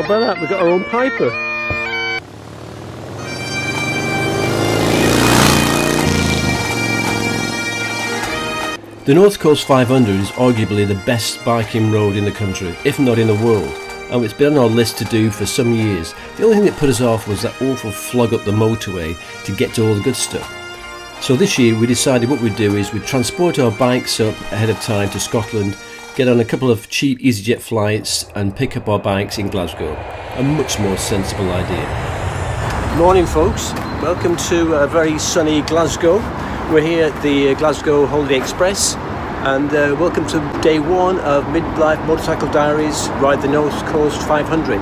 about that? We've got our own piper. The North Coast 500 is arguably the best biking road in the country, if not in the world, and it's been on our list to do for some years. The only thing that put us off was that awful flog up the motorway to get to all the good stuff. So this year we decided what we'd do is we'd transport our bikes up ahead of time to Scotland, get on a couple of cheap EasyJet flights and pick up our bikes in Glasgow. A much more sensible idea. Morning folks, welcome to a very sunny Glasgow. We're here at the Glasgow Holiday Express and welcome to day one of Midlife Motorcycle Diaries Ride the North Coast 500.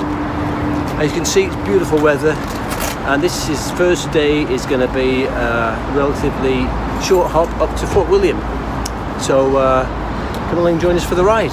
As you can see, it's beautiful weather and this is first day is going to be a relatively short hop up to Fort William. So come along and join us for the ride.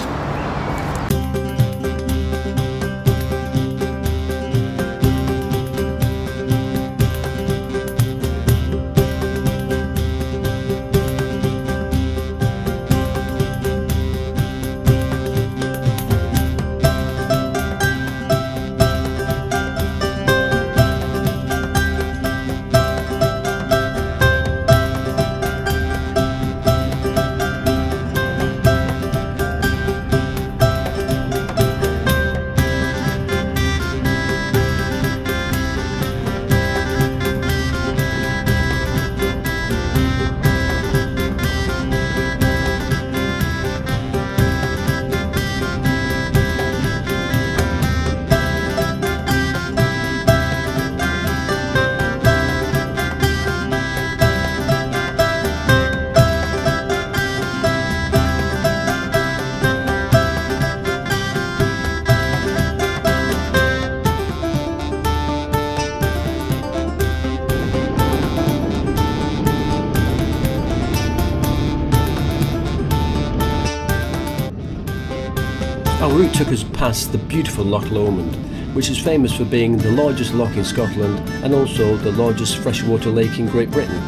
Our route took us past the beautiful Loch Lomond, which is famous for being the largest loch in Scotland and also the largest freshwater lake in Great Britain.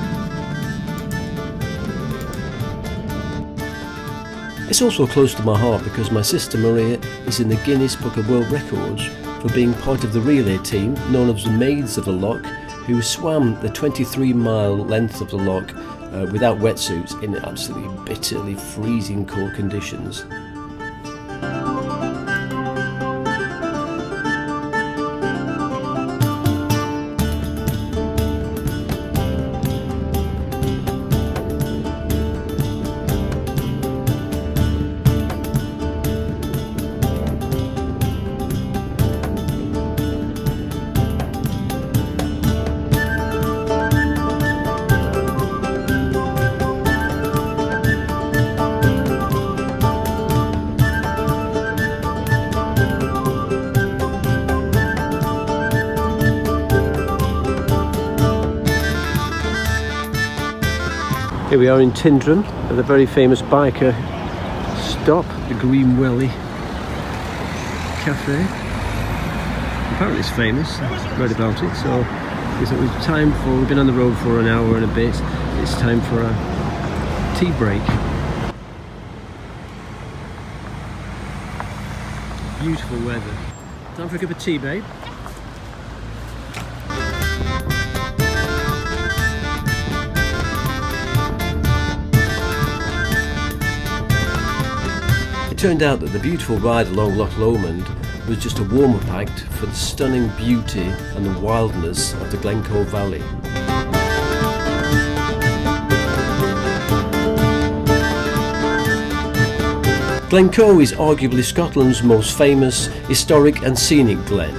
It's also close to my heart because my sister Maria is in the Guinness Book of World Records for being part of the relay team known as the Maids of the Loch, who swam the 23-mile length of the loch without wetsuits in absolutely bitterly freezing cold conditions. Here we are in Tindrum at the very famous biker stop, the Green Welly Cafe. Apparently it's famous, I've read about it, so it's time for, we've been on the road for an hour and a bit, it's time for a tea break. Beautiful weather. Time for a cup of tea, babe? It turned out that the beautiful ride along Loch Lomond was just a warm-up act for the stunning beauty and the wildness of the Glencoe Valley. Glencoe is arguably Scotland's most famous historic and scenic glen.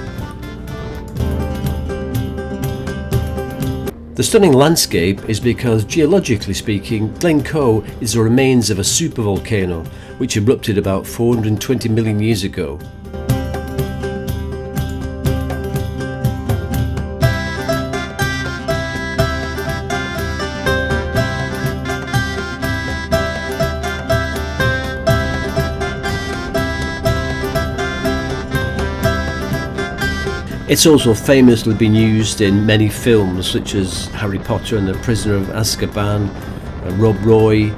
The stunning landscape is because, geologically speaking, Glencoe is the remains of a supervolcano which erupted about 420 million years ago. It's also famously been used in many films such as Harry Potter and the Prisoner of Azkaban, Rob Roy,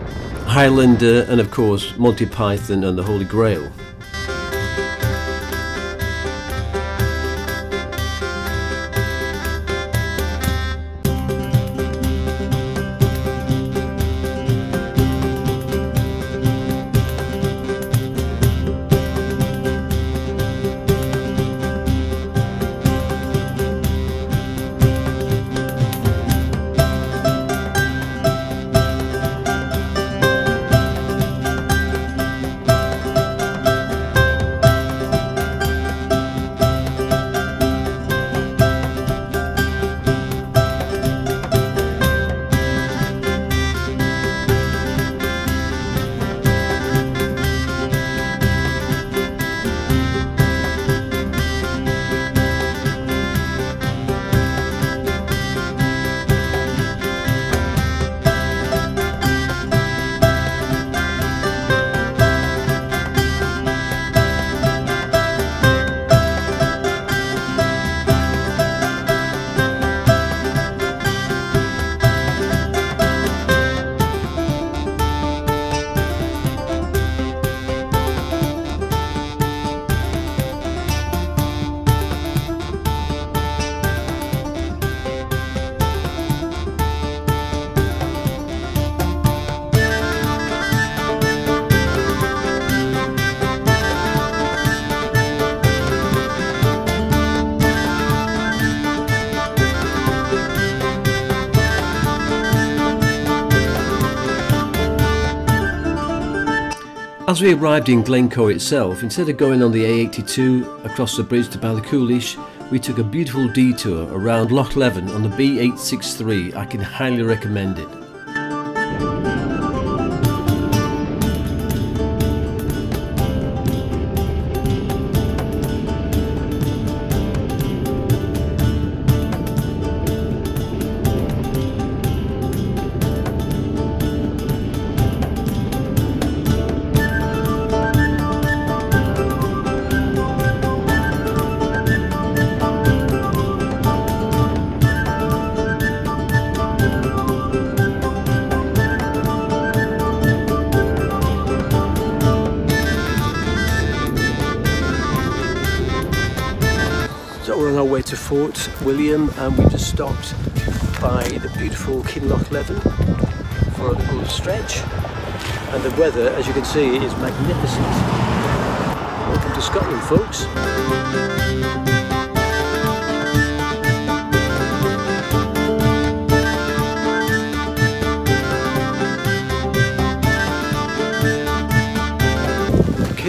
Highlander and of course Monty Python and the Holy Grail. As we arrived in Glencoe itself, instead of going on the A82 across the bridge to Ballycoolish, we took a beautiful detour around Loch Lomond on the B863. I can highly recommend it. So we're on our way to Fort William, and we just stopped by the beautiful Loch Lomond for a little stretch, and the weather, as you can see, is magnificent. Welcome to Scotland, folks.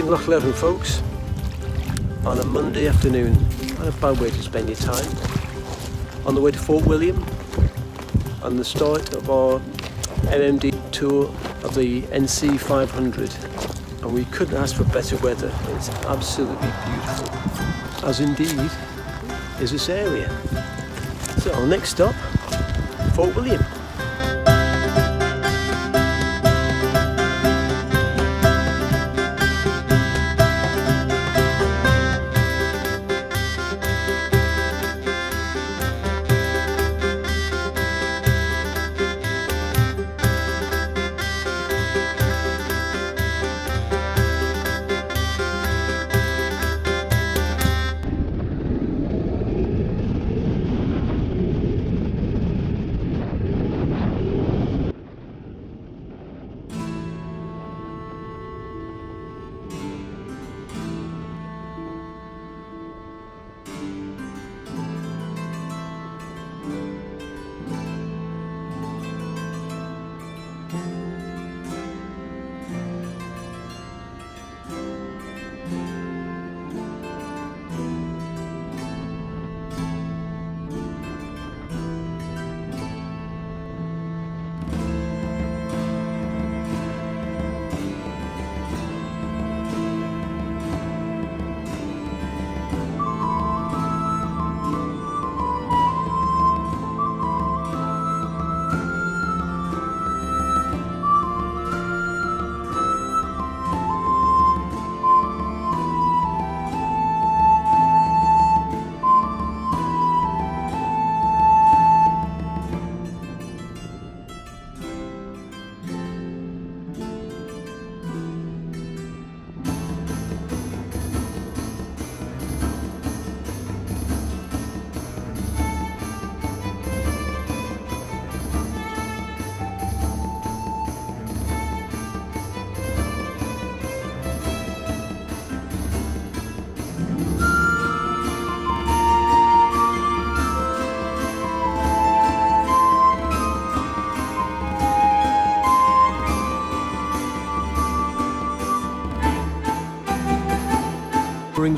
Loch Lomond, folks, on a Monday afternoon. Not a bad way to spend your time. On the way to Fort William, on the start of our MMD tour of the NC 500, and we couldn't ask for better weather. It's absolutely beautiful, as indeed is this area. So next stop, Fort William.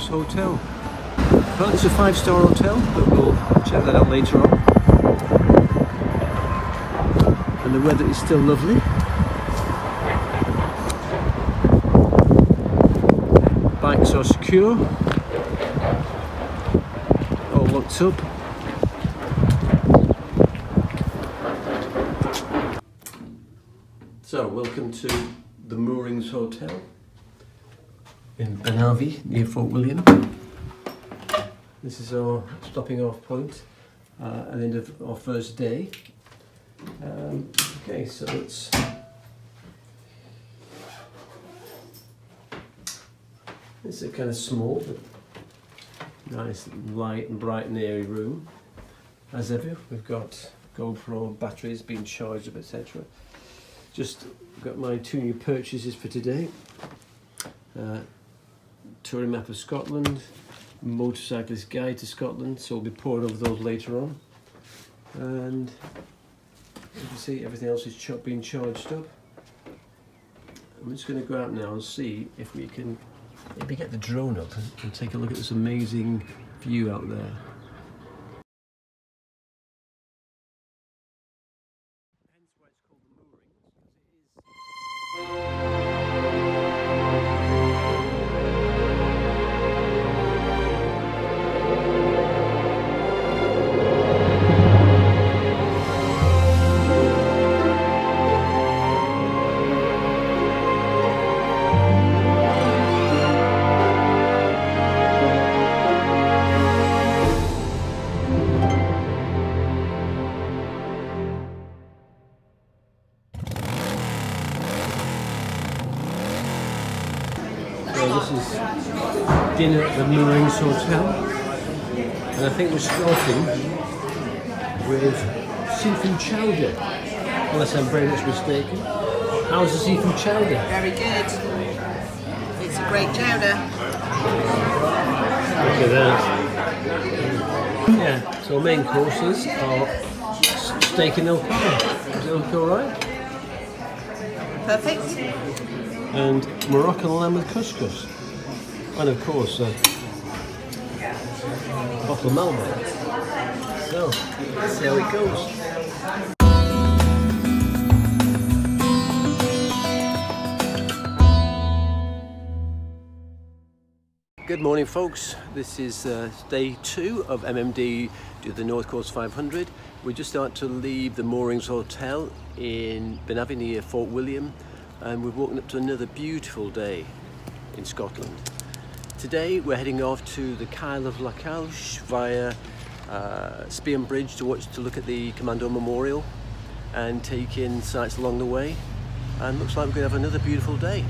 Hotel. Well, it's a 5-star hotel, but we'll check that out later on. And the weather is still lovely. Bikes are secure, all locked up. So, welcome to the Moorings Hotel in Banavie, near Fort William. This is our stopping off point at the end of our first day. Okay, so it's a kind of small but nice, light and bright and airy room. As ever, we've got GoPro batteries being charged up, etc. Just got my 2 new purchases for today. Touring map of Scotland, motorcyclist guide to Scotland, so we'll be pouring over those later on. And you can see everything else is being charged up. I'm just going to go out now and see if we can maybe get the drone up and take a look at this amazing view out there. This is dinner at the Moorings Hotel, and I think we're starting with seafood chowder, unless I'm very much mistaken. How's the seafood chowder? Very good. It's a great chowder. Look at that. Yeah, so main courses are steak and El Pie. Does it look alright? Perfect. And Moroccan lamb with couscous. And of course, bottle of Malbec. So, let's see how it goes. Good morning, folks. This is day 2 of MMD to the North Coast 500. We're just starting to leave the Moorings Hotel in Banavie near Fort William, and we've woken up to another beautiful day in Scotland. Today we're heading off to the Kyle of Lacouche via Spearn Bridge to look at the Commando Memorial and take in sights along the way, and looks like we're going to have another beautiful day.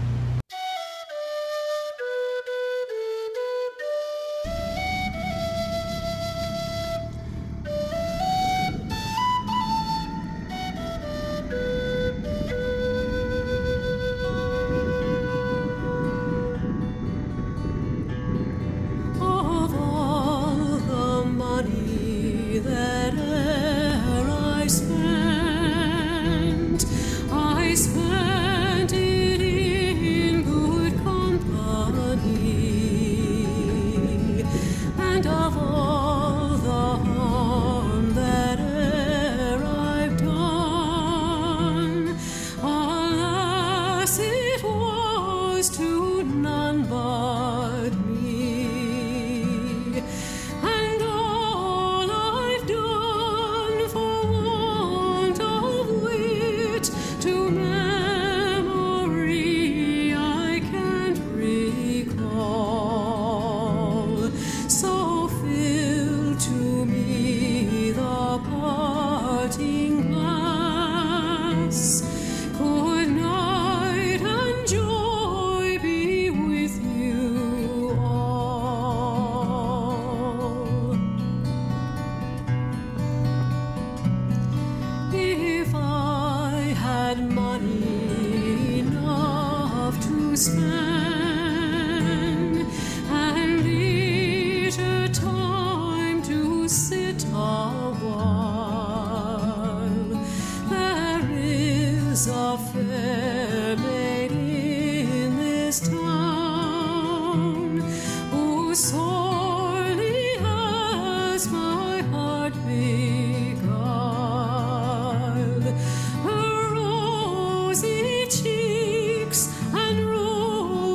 Rosy cheeks and rose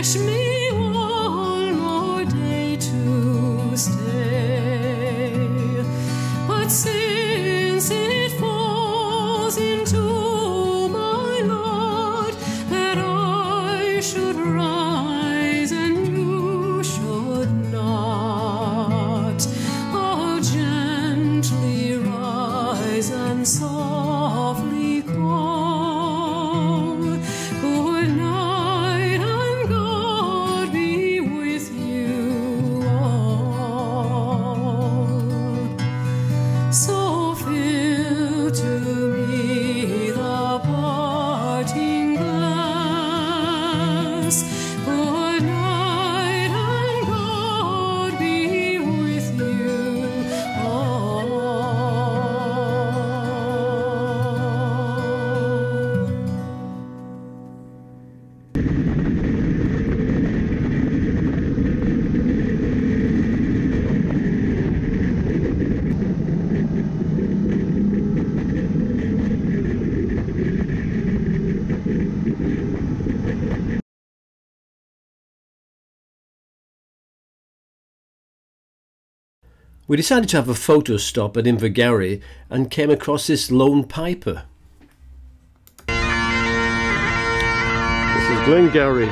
wish me one more day to stay, but since it falls into my lot that I should rise and you should not, I'll gently rise and softly come. Good night and God be with you all. So fill to me the parting glass. Good night and God be with you all. We decided to have a photo stop at Invergarry and came across this lone piper. This is Glencoe.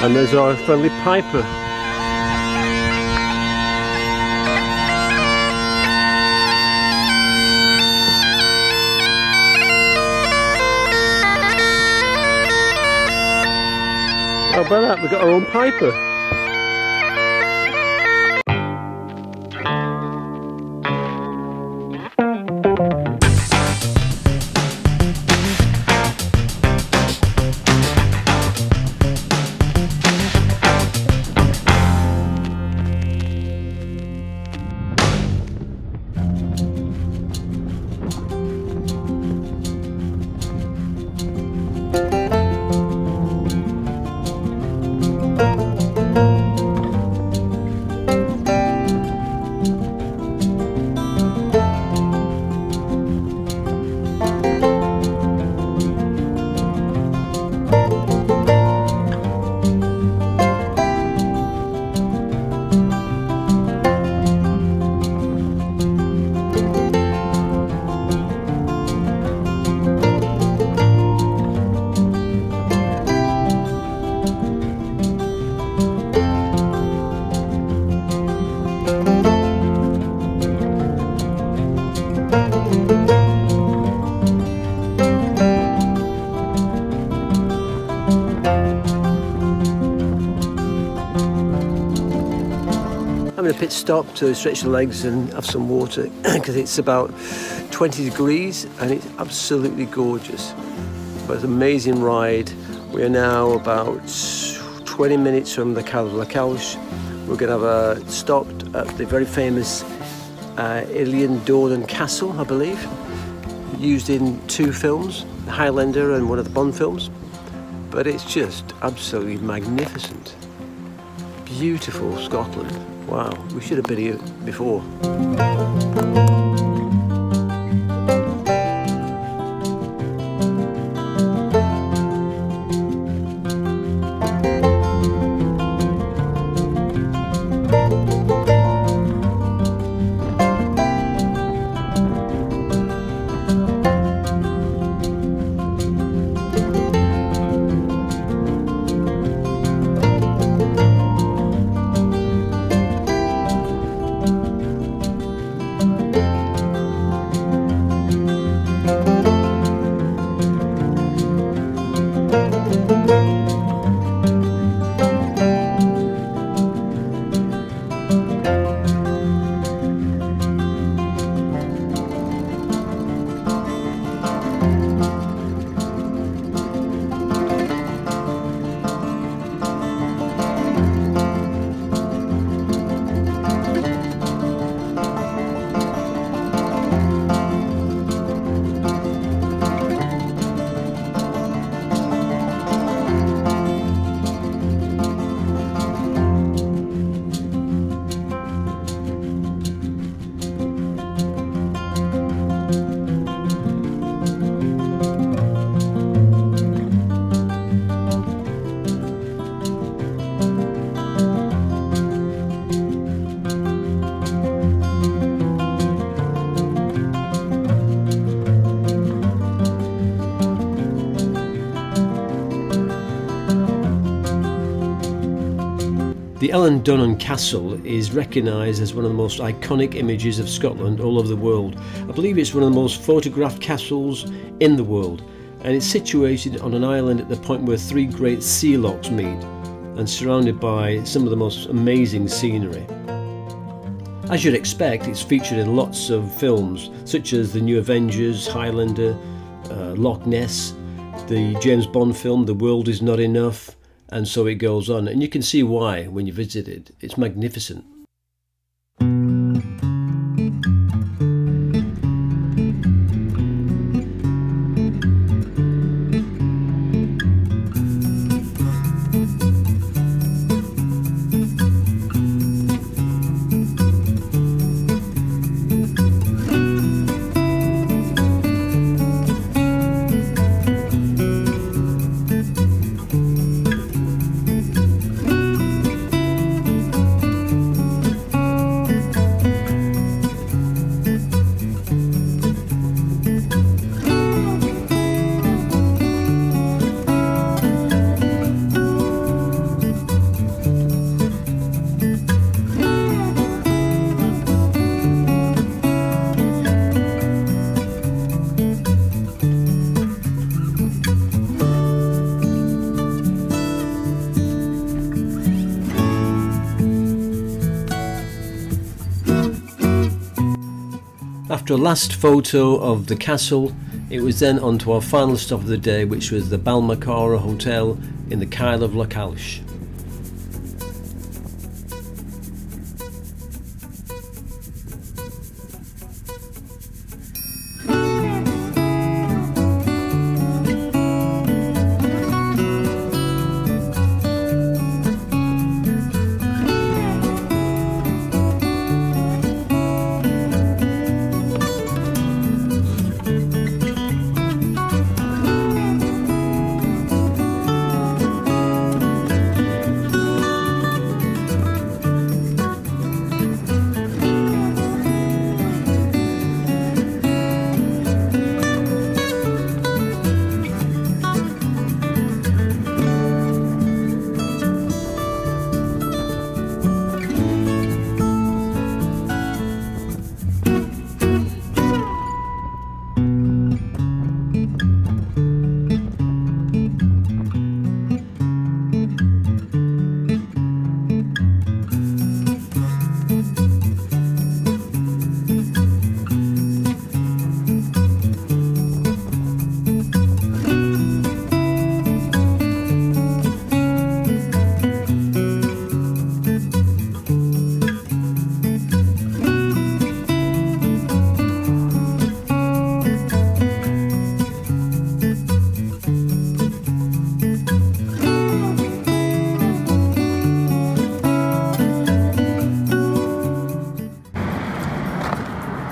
And there's our friendly piper. How about that? We've got our own piper. Having a pit stop to stretch the legs and have some water because it's about 20 degrees and it's absolutely gorgeous. But it's an amazing ride. We are now about 20 minutes from the Cala de la Couch. We're going to have a stop at the very famous Eilean Donan castle, I believe, used in 2 films, Highlander and one of the Bond films. But it's just absolutely magnificent. Beautiful Scotland. Wow, we should have been here before. The Donan Castle is recognised as one of the most iconic images of Scotland all over the world. I believe it's one of the most photographed castles in the world, and it's situated on an island at the point where three great sea lochs meet and surrounded by some of the most amazing scenery. As you'd expect, it's featured in lots of films such as the new Avengers, Highlander, Loch Ness, the James Bond film The World Is Not Enough, and so it goes on, and you can see why when you visit it. It's magnificent. After a last photo of the castle, it was then on to our final stop of the day, which was the Balmacara Hotel in the Kyle of Loch Lomond.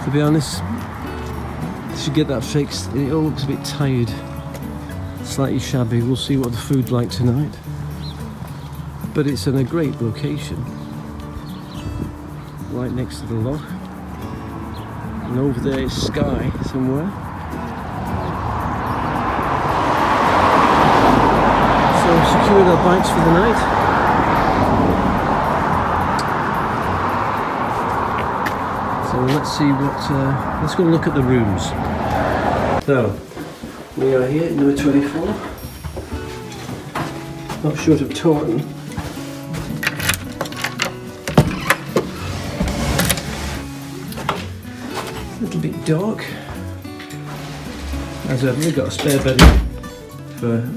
To be honest, I should get that fixed. It all looks a bit tired, slightly shabby. We'll see what the food's like tonight. But it's in a great location, right next to the loch. And over there is Skye somewhere. So we've secured our bikes for the night. So let's see what, let's go look at the rooms. So, we are here, number 24. Not short of Taunton. A little bit dark. As I've only got a spare bed for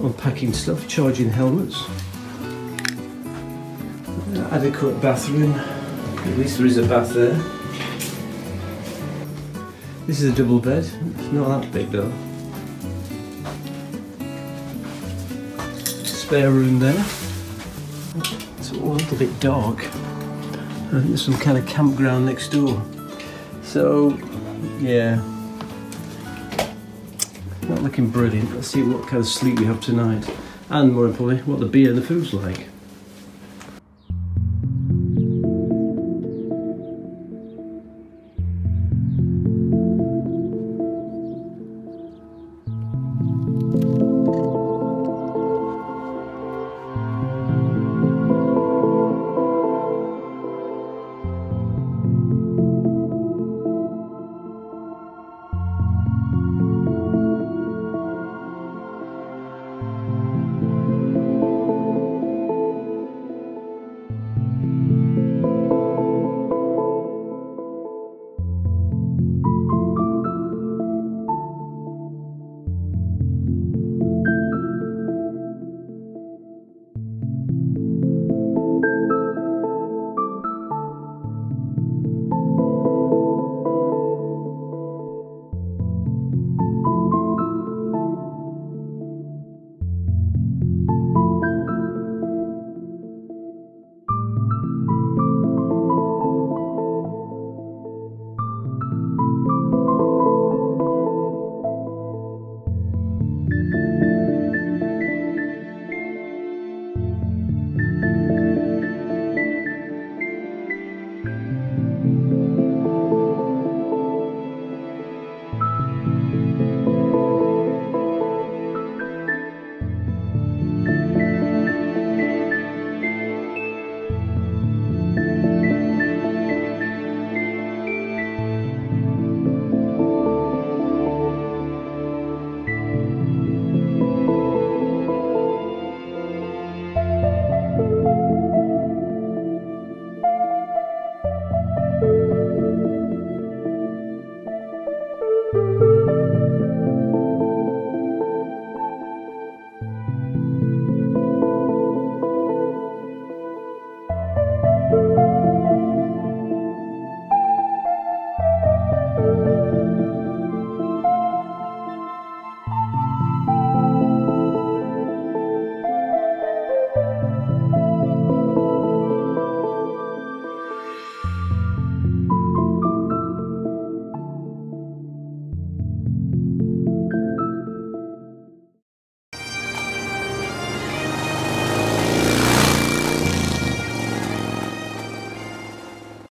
unpacking stuff, charging helmets. Adequate bathroom. At least there is a bath there. This is a double bed, it's not that big though. Spare room there. It's all a little bit dark. I think there's some kind of campground next door. So, yeah. Not looking brilliant. Let's see what kind of sleep we have tonight. And more importantly, what the beer and the food's like.